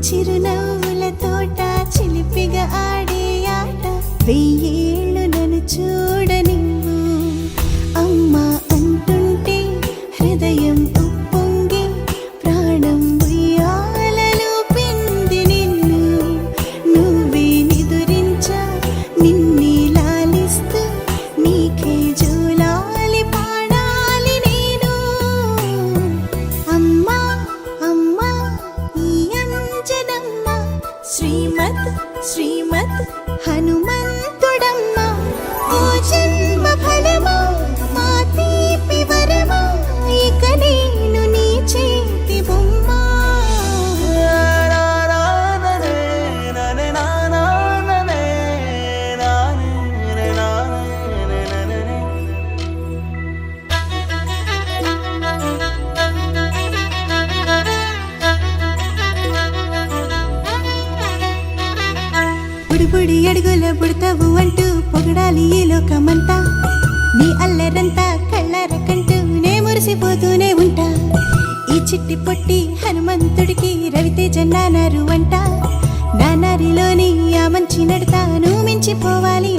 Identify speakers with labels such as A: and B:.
A: చిరునవ్వుల తోట చిలిపిగా ఆడే ఆట వెయ్యేళ్ళు నన్ను చూడనివ్వు అమ్మా అంటుంటే హృదయం ఉప్పొంగి ప్రాణం ఉయ్యాలలో పిండి నిన్ను నువ్వే నిదురించా నిన్నే లాలిస్తూ నీకే జోలాలి పాడాలి నేను అమ్మా అమ్మా ఈ అంజనమ్మ శ్రీమత్ శ్రీమత్ హనుమంతుడమ్మ ఓ జన్మ ఫలమా మా తీపి వరమా ఇక నేను నీ చేతి బొమ్మ బుడిబుడి అడుగుల బుడతావు అంటూ పొగడాలి ఈ లోకమంతా నీ అల్లరంతా కళ్ళారకంటూ నే మురిసిపోతూనే ఉంటా ఈ చిట్టి పొట్టి హనుమంతుడికి రవితేజ నానారు అంట నానారిలోని ఆ మంచి నడతాను మించిపోవాలి